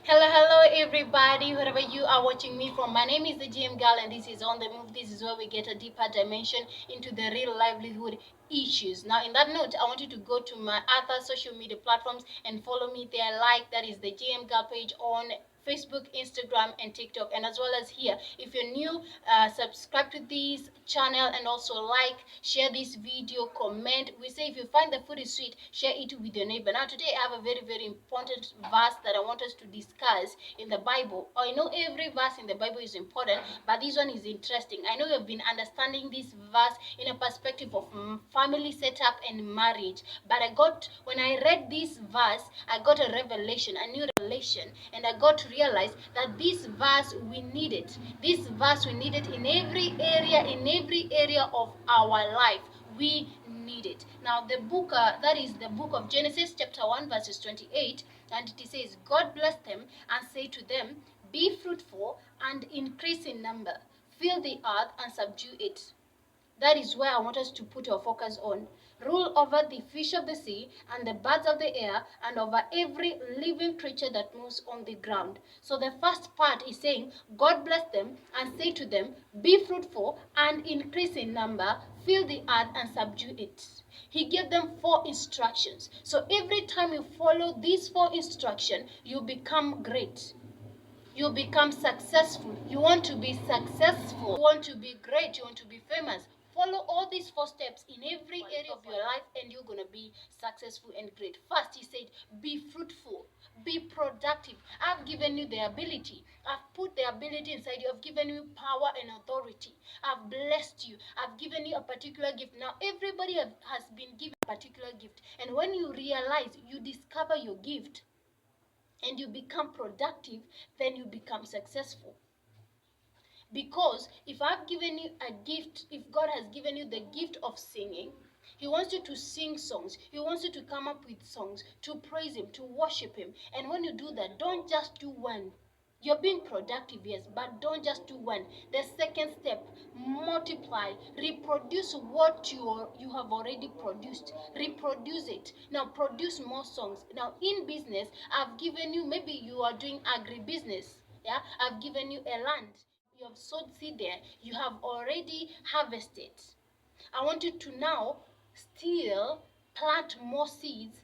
Hello, everybody, wherever you are watching me from. My name is the GM Girl, and this is On the Move. This is where we get a deeper dimension into the real livelihood issues. Now, in that note, I want you to go to my other social media platforms and follow me there. That is the GM Girl page on Facebook, Instagram, and TikTok, and as well as here. If you're new, subscribe to this channel and also share this video, comment. We say if you find the food is sweet, share it with your neighbor. Now, today I have a very important verse that I want us to discuss in the Bible. I know every verse in the Bible is important, but this one is interesting. I know you've been understanding this verse in a perspective of family setup and marriage, but when I read this verse, I got a revelation, a new revelation, and I got to realize that this verse we need it. This verse we need it in every area of our life. We need it. Now, the book that is the book of Genesis, chapter 1, verses 28, and it says, God blessed them and said to them, be fruitful and increase in number, fill the earth and subdue it. That is where I want us to put our focus on. Rule over the fish of the sea and the birds of the air and over every living creature that moves on the ground. So the first part is saying, God bless them and say to them, be fruitful and increase in number, fill the earth and subdue it. He gave them 4 instructions. So every time you follow these 4 instructions, you become great. You become successful. You want to be successful. You want to be great. You want to be famous. Follow all these 4 steps in every area of your life and you're going to be successful and great. First, he said, be fruitful. Be productive. I've given you the ability. I've put the ability inside you. I've given you power and authority. I've blessed you. I've given you a particular gift. Now, everybody has been given a particular gift. And when you realize, you discover your gift, and you become productive, then you become successful. Because if I've given you a gift, if God has given you the gift of singing, He wants you to sing songs. He wants you to come up with songs, to praise Him, to worship Him. And when you do that, don't just do one. You're being productive, yes, but don't just do one. The second step, multiply, reproduce what you have already produced. Reproduce it. Now produce more songs. Now in business, I've given you, maybe you are doing agribusiness. Yeah, I've given you a land. You have sowed seed there. You have already harvested. I want you to now still plant more seeds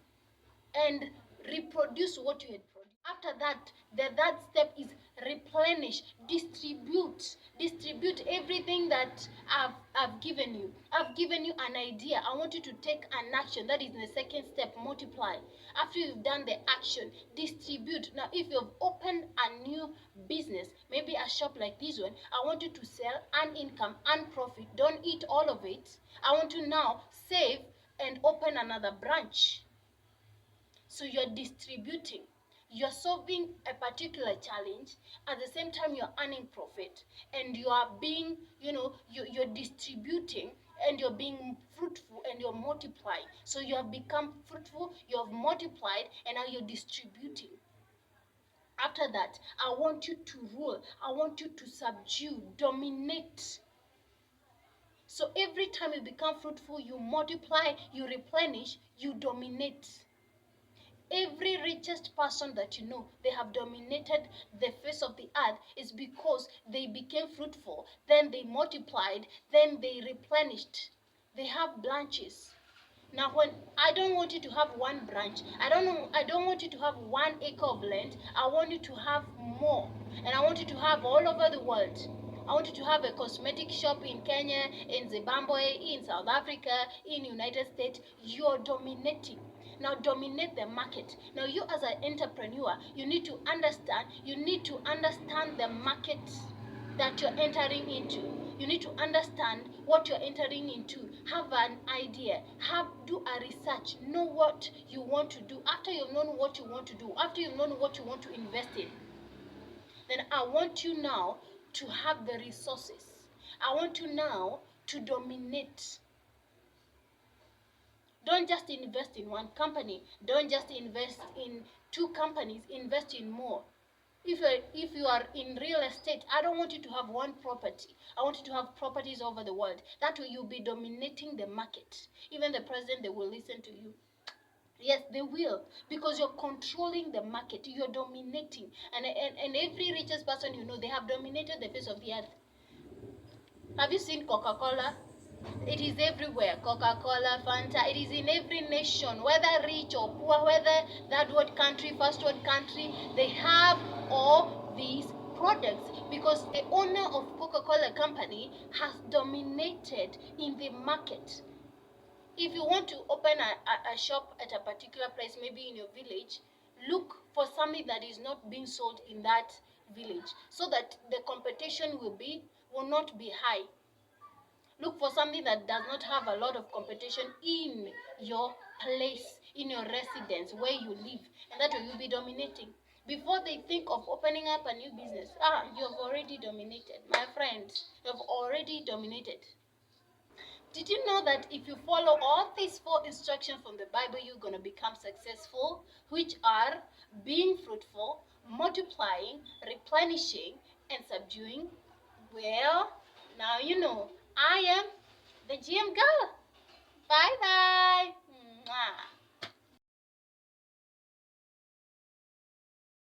and reproduce what you had produced. After that, the third step is replenish, distribute everything that I've given you. I've given you an idea. I want you to take an action. That is the second step, multiply. After you've done the action, distribute. Now, if you've opened a new business, maybe a shop like this one, I want you to sell, earn income, earn profit. Don't eat all of it. I want to now save and open another branch. So you're distributing, you're solving a particular challenge, at the same time you're earning profit, and you are being, you're distributing, and you're being fruitful, and you're multiplying. So you have become fruitful, you have multiplied, and now you're distributing. After that, I want you to rule, I want you to subdue, dominate. So every time you become fruitful, you multiply, you replenish, you dominate. Every richest person that you know, they have dominated the face of the earth, is because they became fruitful, then they multiplied, then they replenished. They have branches. Now, when I don't want you to have one branch, I don't want you to have 1 acre of land. I want you to have more, and I want you to have all over the world. I want you to have a cosmetic shop in Kenya, in Zimbabwe, in South Africa, in United States. You're dominating. Now dominate the market. Now you as an entrepreneur, you need to understand the market that you're entering into. You need to understand what you're entering into. Have an idea. Do a research. Know what you want to do. After you've known what you want to do, after you've known what you want to invest in, then I want you now to have the resources. I want you now to dominate. Don't just invest in one company. Don't just invest in 2 companies. Invest in more. If you are in real estate, I don't want you to have one property. I want you to have properties over the world. That way you'll be dominating the market. Even the president, they will listen to you. Yes, they will, because you're controlling the market, you're dominating, and every richest person you know, they have dominated the face of the earth. Have you seen Coca-Cola? It is everywhere. Coca-Cola, Fanta, it is in every nation, whether rich or poor, whether that world country, first world country, they have all these products because the owner of Coca-Cola company has dominated in the market. If you want to open a shop at a particular place, maybe in your village, look for something that is not being sold in that village so that the competition will not be high. Look for something that does not have a lot of competition in your place, in your residence, where you live, and that way you'll be dominating. Before they think of opening up a new business, you have already dominated. My friends, you have already dominated. Did you know that if you follow all these 4 instructions from the Bible, you're going to become successful, which are being fruitful, multiplying, replenishing, and subduing? Well, now you know. I am the GM girl. Bye bye.